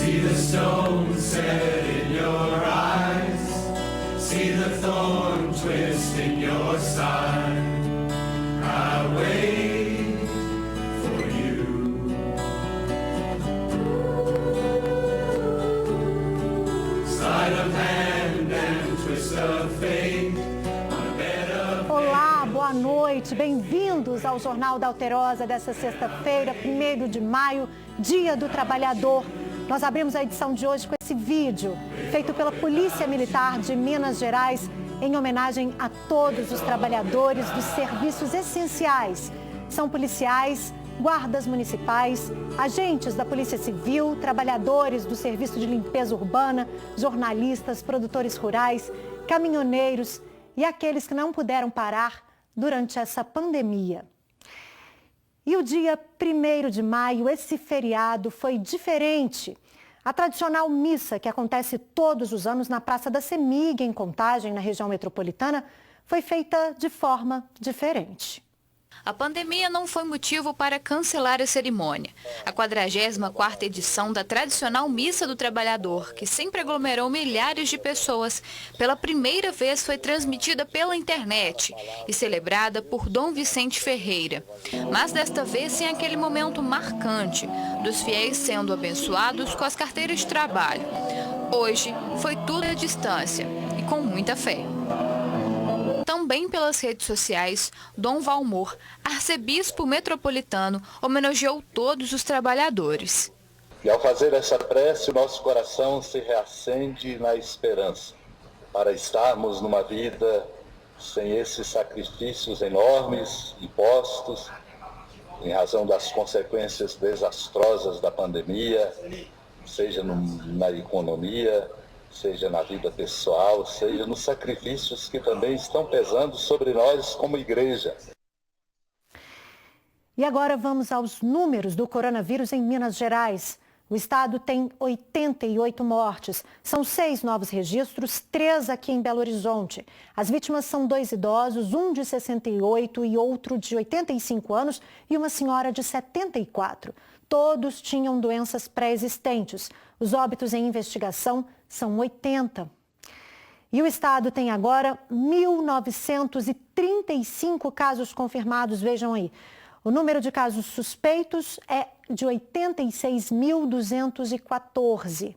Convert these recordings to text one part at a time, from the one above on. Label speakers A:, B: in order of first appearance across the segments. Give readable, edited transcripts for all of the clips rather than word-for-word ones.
A: See the stone set in your eyes, see the thorn twist in your side. I wait for you. Sleight of hand and twist of fate.
B: Olá, boa noite, bem-vindos ao Jornal da Alterosa dessa sexta-feira, 1º de maio, Dia do Trabalhador. Nós abrimos a edição de hoje com esse vídeo, feito pela Polícia Militar de Minas Gerais, em homenagem a todos os trabalhadores dos serviços essenciais. São policiais, guardas municipais, agentes da Polícia Civil, trabalhadores do Serviço de Limpeza Urbana, jornalistas, produtores rurais, caminhoneiros e aqueles que não puderam parar durante essa pandemia. E o dia 1º de maio, esse feriado, foi diferente. A tradicional missa, que acontece todos os anos na Praça da CEMIG, em Contagem, na região metropolitana, foi feita de forma diferente.
C: A pandemia não foi motivo para cancelar a cerimônia. A 44ª edição da tradicional Missa do Trabalhador, que sempre aglomerou milhares de pessoas, pela primeira vez foi transmitida pela internet e celebrada por Dom Vicente Ferreira. Mas desta vez sem aquele momento marcante, dos fiéis sendo abençoados com as carteiras de trabalho. Hoje foi tudo à distância e com muita fé. Também pelas redes sociais, Dom Valmor, arcebispo metropolitano, homenageou todos os trabalhadores.
D: E ao fazer essa prece, o nosso coração se reacende na esperança, para estarmos numa vida sem esses sacrifícios enormes impostos, em razão das consequências desastrosas da pandemia, seja na economia, seja na vida pessoal, seja nos sacrifícios que também estão pesando sobre nós como igreja.
B: E agora vamos aos números do coronavírus em Minas Gerais. O estado tem 88 mortes. São 6 novos registros, 3 aqui em Belo Horizonte. As vítimas são 2 idosos, um de 68 e outro de 85 anos e uma senhora de 74. Todos tinham doenças pré-existentes. Os óbitos em investigação são 80. E o estado tem agora 1.935 casos confirmados, vejam aí. O número de casos suspeitos é de 86.214.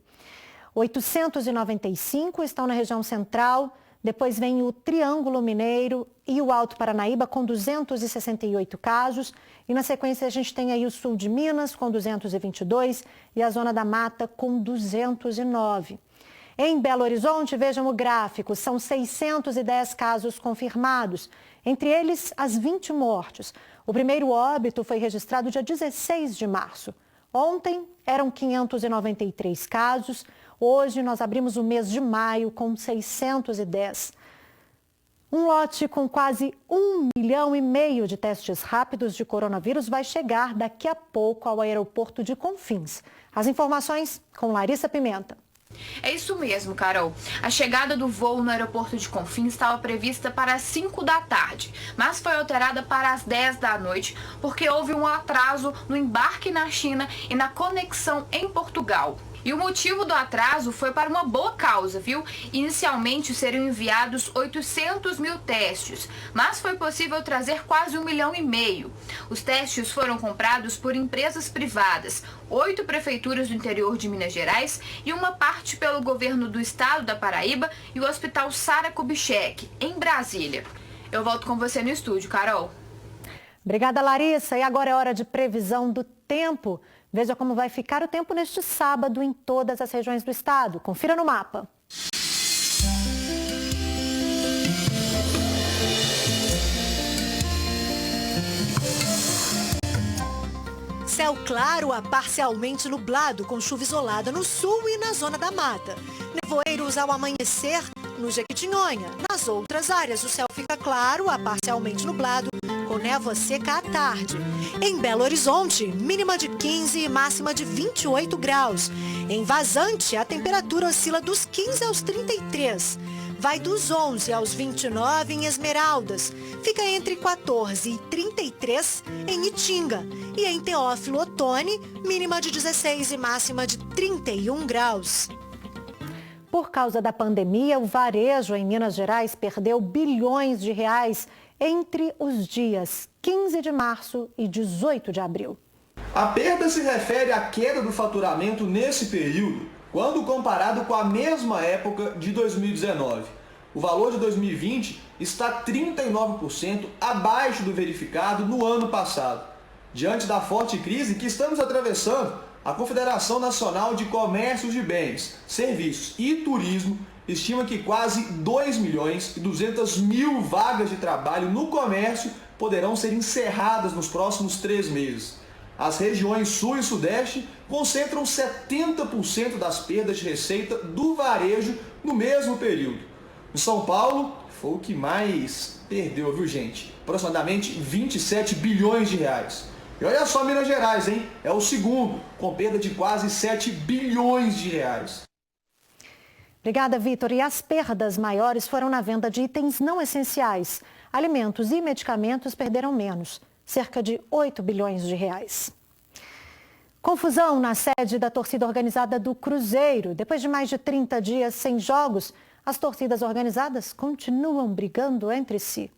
B: 895 estão na região central, depois vem o Triângulo Mineiro e o Alto Paranaíba com 268 casos. E na sequência a gente tem aí o sul de Minas com 222 e a Zona da Mata com 209. Em Belo Horizonte, vejam o gráfico, são 610 casos confirmados, entre eles as 20 mortes. O primeiro óbito foi registrado dia 16 de março. Ontem eram 593 casos, hoje nós abrimos o mês de maio com 610. Um lote com quase 1,5 milhão de testes rápidos de coronavírus vai chegar daqui a pouco ao aeroporto de Confins. As informações com Larissa Pimenta.
C: É isso mesmo, Carol. A chegada do voo no aeroporto de Confins estava prevista para as 5 da tarde, mas foi alterada para as 10 da noite, porque houve um atraso no embarque na China e na conexão em Portugal. E o motivo do atraso foi para uma boa causa, viu? Inicialmente seriam enviados 800 mil testes, mas foi possível trazer quase 1,5 milhão. Os testes foram comprados por empresas privadas, 8 prefeituras do interior de Minas Gerais e uma parte pelo governo do estado da Paraíba e o Hospital Sara Kubitschek, em Brasília. Eu volto com você no estúdio, Carol.
B: Obrigada, Larissa. E agora é hora de previsão do tempo. Veja como vai ficar o tempo neste sábado em todas as regiões do estado. Confira no mapa. Céu claro a parcialmente nublado, com chuva isolada no sul e na zona da mata. Nevoeiros ao amanhecer no Jequitinhonha. Nas outras áreas, o céu fica claro a parcialmente nublado, com névoa seca à tarde. Em Belo Horizonte, mínima de 15 e máxima de 28 graus. Em Vazante, a temperatura oscila dos 15 aos 33.
E: vai dos 11 aos 29 em Esmeraldas, fica entre 14 e 33 em Itinga e em Teófilo Otoni, mínima de 16 e máxima de 31 graus.
B: Por causa da pandemia, o varejo em Minas Gerais perdeu bilhões de reais entre os dias 15 de março e 18 de abril.
F: A perda se refere à queda do faturamento nesse período, quando comparado com a mesma época de 2019. O valor de 2020 está 39% abaixo do verificado no ano passado. Diante da forte crise que estamos atravessando, a Confederação Nacional de Comércio de Bens, Serviços e Turismo estima que quase 2.200.000 vagas de trabalho no comércio poderão ser encerradas nos próximos 3 meses. As regiões Sul e Sudeste concentram 70% das perdas de receita do varejo no mesmo período. Em São Paulo, foi o que mais perdeu, viu, gente? Aproximadamente 27 bilhões de reais. E olha só Minas Gerais, hein? É o segundo, com perda de quase 7 bilhões de reais.
B: Obrigada, Vitor. E as perdas maiores foram na venda de itens não essenciais. Alimentos e medicamentos perderam menos, cerca de 8 bilhões de reais. Confusão na sede da torcida organizada do Cruzeiro. Depois de mais de 30 dias sem jogos, as torcidas organizadas continuam brigando entre si.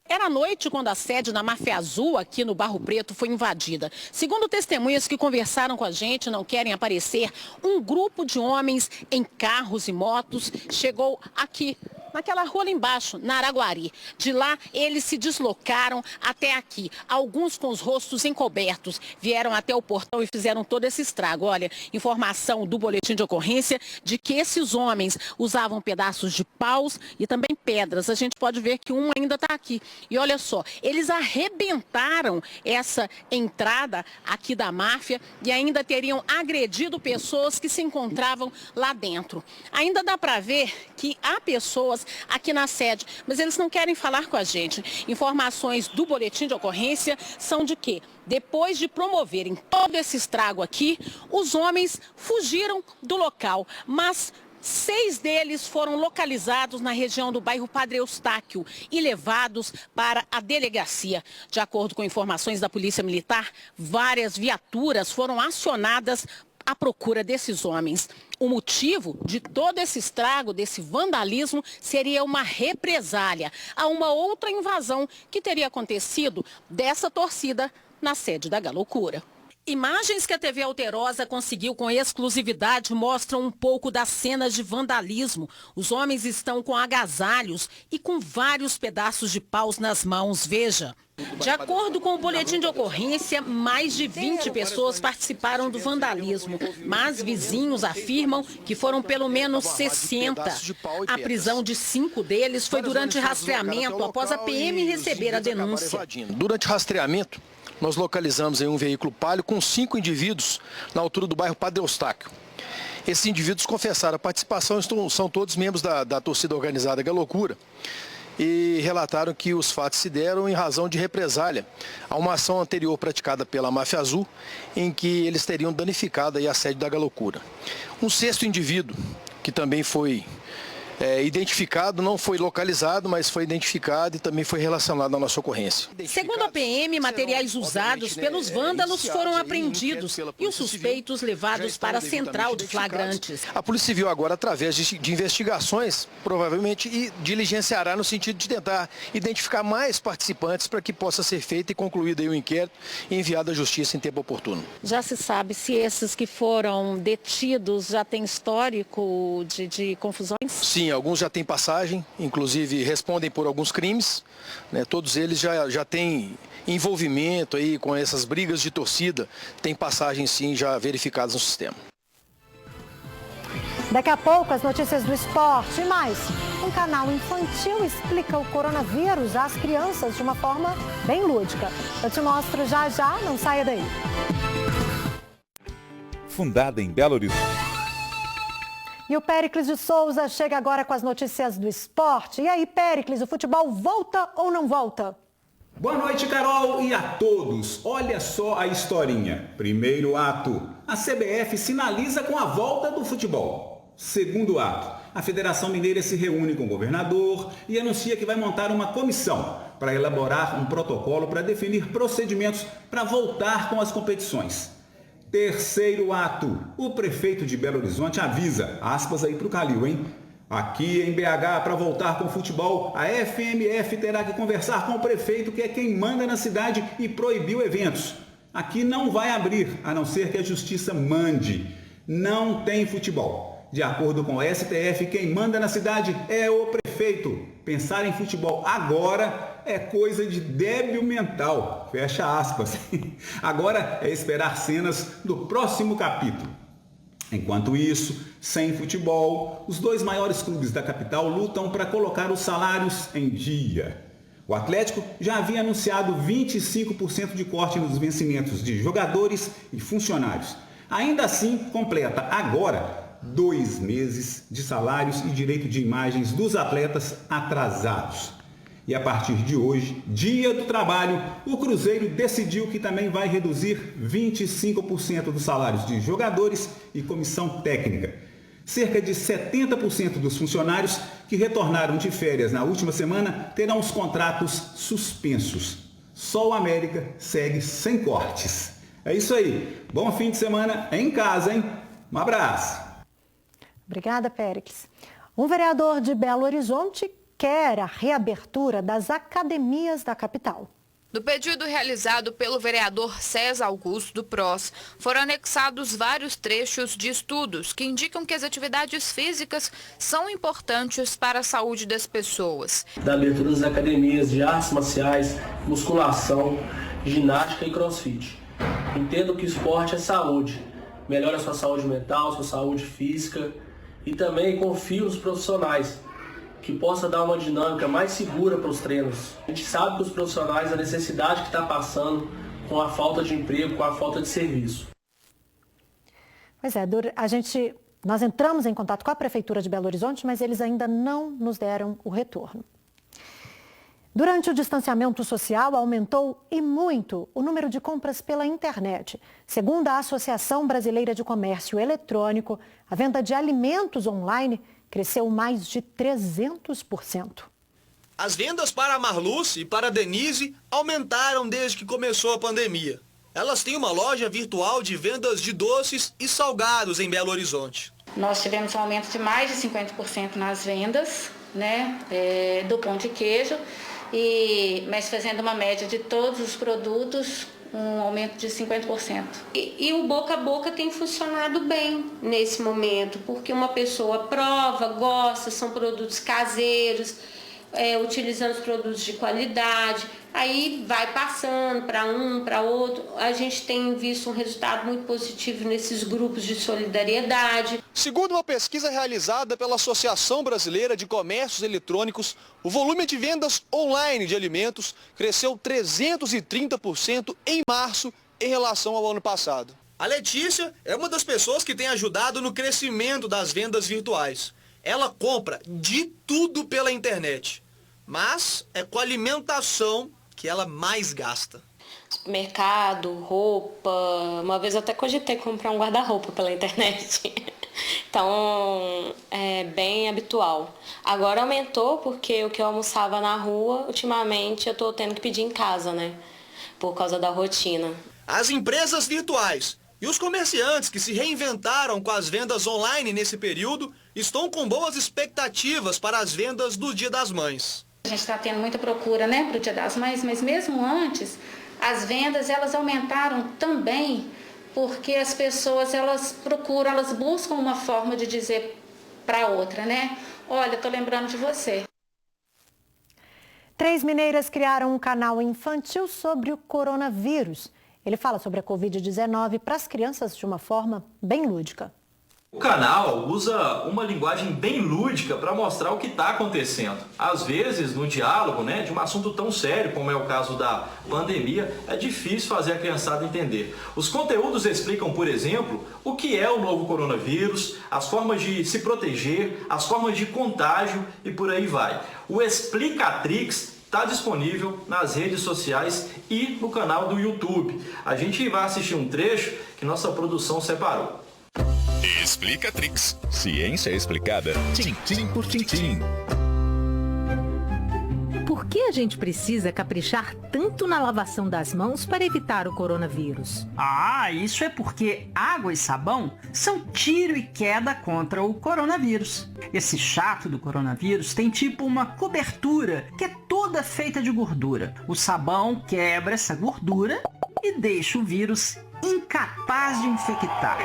G: Era noite quando a sede da Máfia Azul, aqui no Barro Preto, foi invadida. Segundo testemunhas que conversaram com a gente, não querem aparecer, um grupo de homens em carros e motos chegou aqui, naquela rua lá embaixo, na Araguari. De lá, eles se deslocaram até aqui. Alguns com os rostos encobertos vieram até o portão e fizeram todo esse estrago. Olha, informação do boletim de ocorrência de que esses homens usavam pedaços de paus e também pedras. A gente pode ver que um ainda está aqui. E olha só, eles arrebentaram essa entrada aqui da máfia e ainda teriam agredido pessoas que se encontravam lá dentro. Ainda dá para ver que há pessoas aqui na sede, mas eles não querem falar com a gente. Informações do boletim de ocorrência são de que, depois de promoverem todo esse estrago aqui, os homens fugiram do local, mas 6 deles foram localizados na região do bairro Padre Eustáquio e levados para a delegacia. De acordo com informações da Polícia Militar, várias viaturas foram acionadas à procura desses homens. O motivo de todo esse estrago, desse vandalismo, seria uma represália a uma outra invasão que teria acontecido dessa torcida na sede da Galocura. Imagens que a TV Alterosa conseguiu com exclusividade mostram um pouco das cenas de vandalismo. Os homens estão com agasalhos e com vários pedaços de paus nas mãos. Veja. De acordo com o boletim de ocorrência, mais de 20 pessoas participaram do vandalismo, mas vizinhos afirmam que foram pelo menos 60. A prisão de 5 deles foi durante rastreamento, após a PM receber a denúncia.
H: Durante rastreamento, nós localizamos em um veículo Palio com 5 indivíduos na altura do bairro Padre Eustáquio. Esses indivíduos confessaram a participação, são todos membros da torcida organizada Galocura, e relataram que os fatos se deram em razão de represália a uma ação anterior praticada pela Máfia Azul, em que eles teriam danificado aí a sede da Galocura. Um 6º indivíduo, que também foi identificado, não foi localizado, mas foi identificado e também foi relacionado à nossa ocorrência.
G: Segundo a PM, materiais usados pelos vândalos foram apreendidos e os suspeitos levados para a central de flagrantes.
H: A Polícia Civil agora, através de investigações, provavelmente diligenciará no sentido de tentar identificar mais participantes para que possa ser feito e concluído aí o inquérito e enviado à Justiça em tempo oportuno.
G: Já se sabe se esses que foram detidos já têm histórico de confusões?
H: Sim, alguns já têm passagem, inclusive respondem por alguns crimes, né? Todos eles já têm envolvimento aí com essas brigas de torcida, tem passagens sim já verificadas no sistema.
B: Daqui a pouco as notícias do esporte e mais. Um canal infantil explica o coronavírus às crianças de uma forma bem lúdica. Eu te mostro já já, não saia daí.
I: Fundada em Belo Horizonte.
B: E o Péricles de Souza chega agora com as notícias do esporte. E aí, Péricles, o futebol volta ou não volta?
J: Boa noite, Carol, e a todos. Olha só a historinha. Primeiro ato. A CBF sinaliza com a volta do futebol. Segundo ato, a Federação Mineira se reúne com o governador e anuncia que vai montar uma comissão para elaborar um protocolo para definir procedimentos para voltar com as competições. Terceiro ato, o prefeito de Belo Horizonte avisa, aspas aí para o Calil, hein? Aqui em BH, para voltar com o futebol, a FMF terá que conversar com o prefeito, que é quem manda na cidade, e proibiu eventos. Aqui não vai abrir, a não ser que a justiça mande. Não tem futebol. De acordo com o STF, quem manda na cidade é o prefeito. Pensar em futebol agora é coisa de débil mental. Fecha aspas. Agora é esperar cenas do próximo capítulo. Enquanto isso, sem futebol, os dois maiores clubes da capital lutam para colocar os salários em dia. O Atlético já havia anunciado 25% de corte nos vencimentos de jogadores e funcionários. Ainda assim, completa agora 2 meses de salários e direito de imagens dos atletas atrasados. E a partir de hoje, Dia do Trabalho, o Cruzeiro decidiu que também vai reduzir 25% dos salários de jogadores e comissão técnica. Cerca de 70% dos funcionários que retornaram de férias na última semana terão os contratos suspensos. Só o América segue sem cortes. É isso aí. Bom fim de semana em casa, hein? Um abraço.
B: Obrigada, Péricles. Um vereador de Belo Horizonte quer a reabertura das academias da capital.
C: No pedido realizado pelo vereador César Augusto do PROS, foram anexados vários trechos de estudos que indicam que as atividades físicas são importantes para a saúde das pessoas.
K: Da abertura das academias de artes marciais, musculação, ginástica e crossfit. Entendo que o esporte é saúde, melhora a sua saúde mental, sua saúde física e também confio nos profissionais, que possa dar uma dinâmica mais segura para os treinos. A gente sabe que os profissionais, a necessidade que está passando com a falta de emprego, com a falta de serviço.
B: Pois é, nós entramos em contato com a Prefeitura de Belo Horizonte, mas eles ainda não nos deram o retorno. Durante o distanciamento social, aumentou e muito o número de compras pela internet. Segundo a Associação Brasileira de Comércio Eletrônico, a venda de alimentos online cresceu mais de 300%.
L: As vendas para a Marluce e para a Denise aumentaram desde que começou a pandemia. Elas têm uma loja virtual de vendas de doces e salgados em Belo Horizonte.
M: Nós tivemos um aumento de mais de 50% nas vendas, do pão de queijo, mas fazendo uma média de todos os produtos, um aumento de 50%.
N: E o boca a boca tem funcionado bem nesse momento, porque uma pessoa prova, gosta, são produtos caseiros, utilizando os produtos de qualidade, aí vai passando para um, para outro. A gente tem visto um resultado muito positivo nesses grupos de solidariedade.
L: Segundo uma pesquisa realizada pela Associação Brasileira de Comércios Eletrônicos, o volume de vendas online de alimentos cresceu 330% em março em relação ao ano passado. A Letícia é uma das pessoas que tem ajudado no crescimento das vendas virtuais. Ela compra de tudo pela internet, mas é com alimentação que ela mais gasta.
N: Supermercado, roupa, uma vez eu até cogitei comprar um guarda-roupa pela internet. Então, é bem habitual. Agora aumentou porque o que eu almoçava na rua, ultimamente eu estou tendo que pedir em casa, por causa da rotina.
L: As empresas virtuais e os comerciantes que se reinventaram com as vendas online nesse período estão com boas expectativas para as vendas do Dia das Mães.
M: A gente está tendo muita procura, para o Dia das Mães, mas mesmo antes, as vendas elas aumentaram também porque as pessoas elas buscam uma forma de dizer para outra, Olha, estou lembrando de você.
B: 3 mineiras criaram um canal infantil sobre o coronavírus. Ele fala sobre a Covid-19 para as crianças de uma forma bem lúdica.
O: O canal usa uma linguagem bem lúdica para mostrar o que está acontecendo. Às vezes, no diálogo, de um assunto tão sério como é o caso da pandemia, é difícil fazer a criançada entender. Os conteúdos explicam, por exemplo, o que é o novo coronavírus, as formas de se proteger, as formas de contágio e por aí vai. O Explicatrix está disponível nas redes sociais e no canal do YouTube. A gente vai assistir um trecho que nossa produção separou.
I: Explicatrix. Ciência explicada, tintim por tintim.
P: Por que a gente precisa caprichar tanto na lavação das mãos para evitar o coronavírus?
Q: Isso é porque água e sabão são tiro e queda contra o coronavírus. Esse chato do coronavírus tem tipo uma cobertura que é toda feita de gordura. O sabão quebra essa gordura e deixa o vírus incapaz de infectar.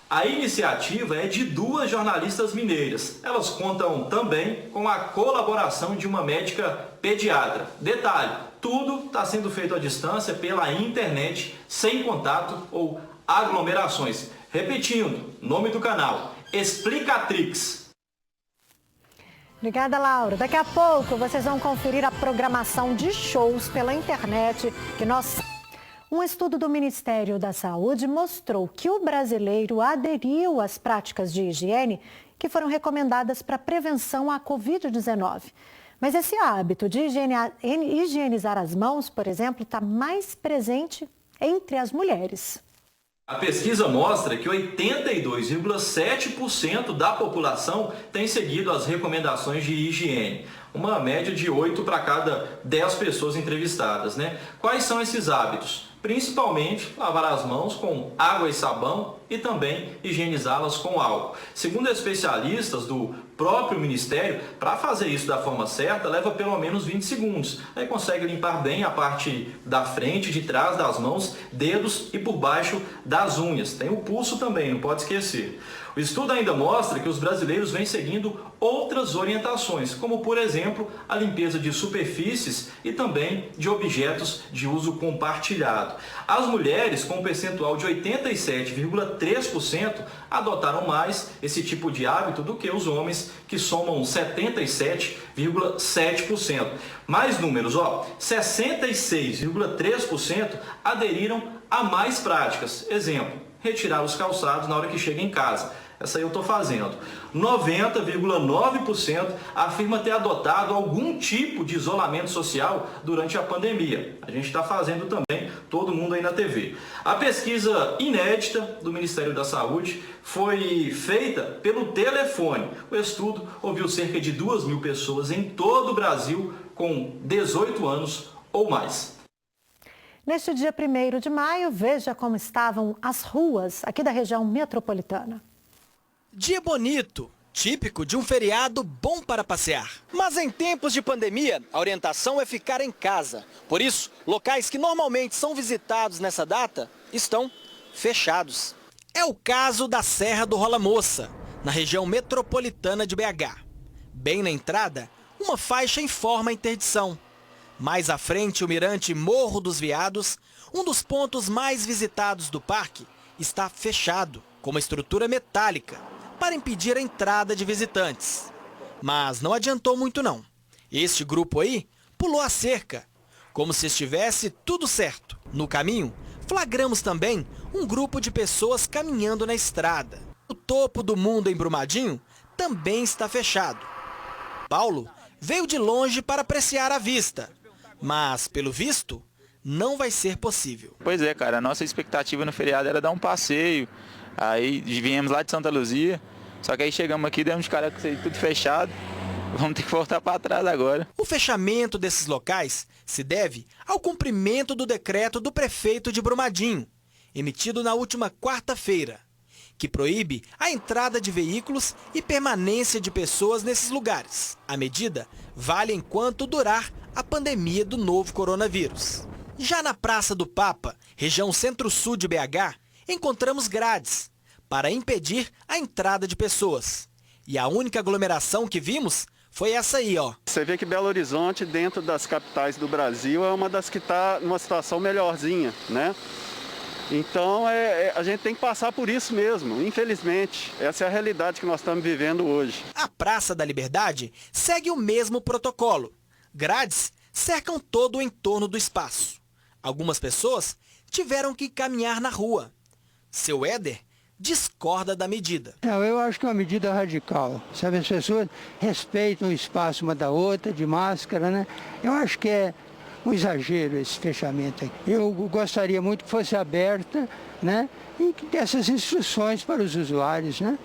O: A iniciativa é de 2 jornalistas mineiras. Elas contam também com a colaboração de uma médica pediatra. Detalhe, tudo está sendo feito à distância pela internet, sem contato ou aglomerações. Repetindo, nome do canal, Explicatrix.
B: Obrigada, Laura. Daqui a pouco vocês vão conferir a programação de shows pela internet que nós... Um estudo do Ministério da Saúde mostrou que o brasileiro aderiu às práticas de higiene que foram recomendadas para a prevenção à Covid-19. Mas esse hábito de higienizar as mãos, por exemplo, está mais presente entre as mulheres.
O: A pesquisa mostra que 82,7% da população tem seguido as recomendações de higiene. Uma média de 8 para cada 10 pessoas entrevistadas, né? Quais são esses hábitos? Principalmente lavar as mãos com água e sabão e também higienizá-las com álcool. Segundo especialistas do próprio Ministério, para fazer isso da forma certa, leva pelo menos 20 segundos. Aí consegue limpar bem a parte da frente, de trás das mãos, dedos e por baixo das unhas. Tem o pulso também, não pode esquecer. O estudo ainda mostra que os brasileiros vêm seguindo outras orientações, como, por exemplo, a limpeza de superfícies e também de objetos de uso compartilhado. As mulheres, com um percentual de 87,3%, adotaram mais esse tipo de hábito do que os homens, que somam 77,7%. Mais números, 66,3% aderiram a mais práticas. Exemplo, retirar os calçados na hora que chega em casa. Essa aí eu estou fazendo. 90,9% afirma ter adotado algum tipo de isolamento social durante a pandemia. A gente está fazendo também, todo mundo aí na TV. A pesquisa inédita do Ministério da Saúde foi feita pelo telefone. O estudo ouviu cerca de 2.000 pessoas em todo o Brasil com 18 anos ou mais.
B: Neste dia 1º de maio, veja como estavam as ruas aqui da região metropolitana.
R: Dia bonito, típico de um feriado bom para passear. Mas em tempos de pandemia, a orientação é ficar em casa. Por isso, locais que normalmente são visitados nessa data estão fechados. É o caso da Serra do Rola Moça, na região metropolitana de BH. Bem na entrada, uma faixa informa a interdição. Mais à frente, o mirante Morro dos Veados, um dos pontos mais visitados do parque, está fechado, com uma estrutura metálica, para impedir a entrada de visitantes. Mas não adiantou muito não. Este grupo aí pulou a cerca, como se estivesse tudo certo. No caminho, flagramos também um grupo de pessoas caminhando na estrada. O topo do mundo em Brumadinho também está fechado. Paulo veio de longe para apreciar a vista, mas, pelo visto, não vai ser possível.
S: Pois é, cara, a nossa expectativa no feriado era dar um passeio. Aí viemos lá de Santa Luzia, só que aí chegamos aqui, demos de cara com isso tudo fechado. Vamos ter que voltar para trás agora.
R: O fechamento desses locais se deve ao cumprimento do decreto do prefeito de Brumadinho, emitido na última quarta-feira, que proíbe a entrada de veículos e permanência de pessoas nesses lugares. A medida vale enquanto durar a pandemia do novo coronavírus. Já na Praça do Papa, região centro-sul de BH, encontramos grades para impedir a entrada de pessoas. E a única aglomeração que vimos foi essa aí, ó.
T: Você vê que Belo Horizonte, dentro das capitais do Brasil, é uma das que está numa situação melhorzinha, né? Então, a gente tem que passar por isso mesmo, infelizmente. Essa é a realidade que nós estamos vivendo hoje.
R: A Praça da Liberdade segue o mesmo protocolo. Grades cercam todo o entorno do espaço. Algumas pessoas tiveram que caminhar na rua. Seu Éder discorda da medida.
U: Eu acho que é uma medida radical. Sabe, as pessoas respeitam o espaço uma da outra, de máscara, né? Eu acho que é um exagero esse fechamento aqui. Eu gostaria muito que fosse aberta, né? E que desse essas instruções para os usuários, né?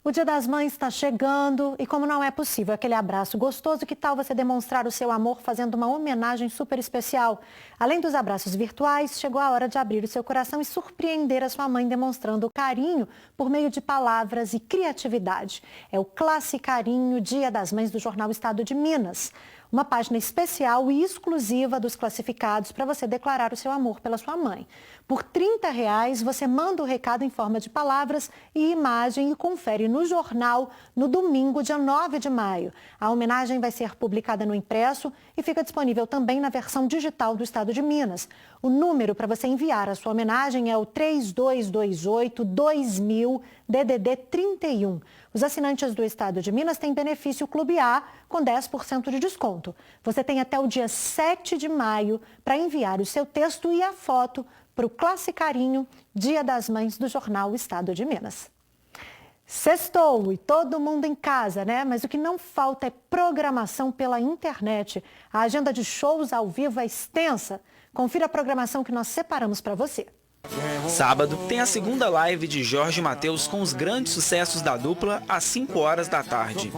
B: O Dia das Mães está chegando e como não é possível aquele abraço gostoso, que tal você demonstrar o seu amor fazendo uma homenagem super especial? Além dos abraços virtuais, chegou a hora de abrir o seu coração e surpreender a sua mãe demonstrando carinho por meio de palavras e criatividade. É o Classicarinho Dia das Mães do Jornal Estado de Minas. Uma página especial e exclusiva dos classificados para você declarar o seu amor pela sua mãe. Por R$30, você manda o recado em forma de palavras e imagem e confere no jornal no domingo, dia 9 de maio. A homenagem vai ser publicada no impresso e fica disponível também na versão digital do Estado de Minas. O número para você enviar a sua homenagem é o 3228-2000 DDD 31. Os assinantes do Estado de Minas têm benefício Clube A com 10% de desconto. Você tem até o dia 7 de maio para enviar o seu texto e a foto para o Classicarinho Dia das Mães do Jornal Estado de Minas. Sextou e todo mundo em casa, né? Mas o que não falta é programação pela internet. A agenda de shows ao vivo é extensa. Confira a programação que nós separamos para você.
A: Sábado tem a segunda live de Jorge Mateus com os grandes sucessos da dupla às 5 horas da tarde.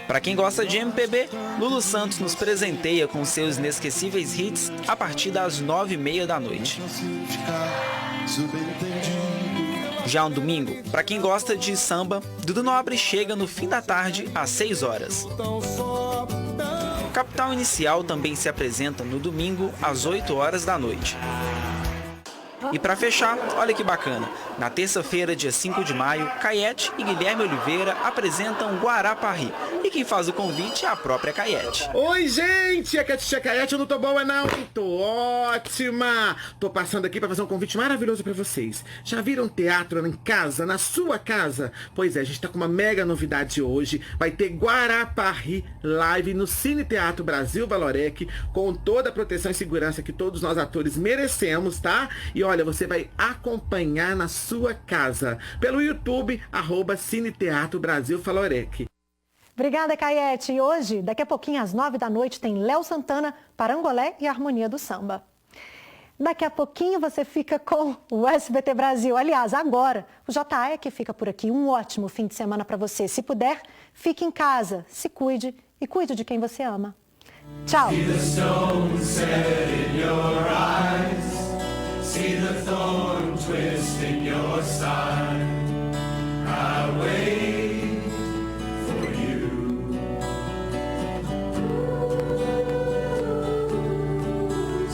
A: Para quem gosta de MPB, Lulu Santos nos presenteia com seus inesquecíveis hits a partir das 9h30 da noite. Já no domingo, para quem gosta de samba, Dudu Nobre chega no fim da tarde às 6 horas. Capital Inicial também se apresenta no domingo às 8 horas da noite. E para fechar, olha que bacana, na terça-feira, dia 5 de maio, Caiete e Guilherme Oliveira apresentam Guarapari. E quem faz o convite é a própria Caiete.
V: Oi, gente! Aqui é a tia Caiete, eu não tô boa não, tô ótima! Tô passando aqui pra fazer um convite maravilhoso pra vocês. Já viram teatro em casa, na sua casa? Pois é, a gente tá com uma mega novidade hoje. Vai ter Guarapari Live no Cine Teatro Brasil Valorec, com toda a proteção e segurança que todos nós atores merecemos, tá? E olha, você vai acompanhar na sua casa, pelo YouTube, @Cine Teatro Brasil Valorec.
B: Obrigada, Caiete. E hoje, daqui a pouquinho, às 9 da noite, tem Léo Santana, Parangolé e Harmonia do Samba. Daqui a pouquinho você fica com o SBT Brasil. Aliás, agora, o JA é que fica por aqui. Um ótimo fim de semana para você. Se puder, fique em casa, se cuide e cuide de quem você ama. Tchau! See the thorn twist in your side.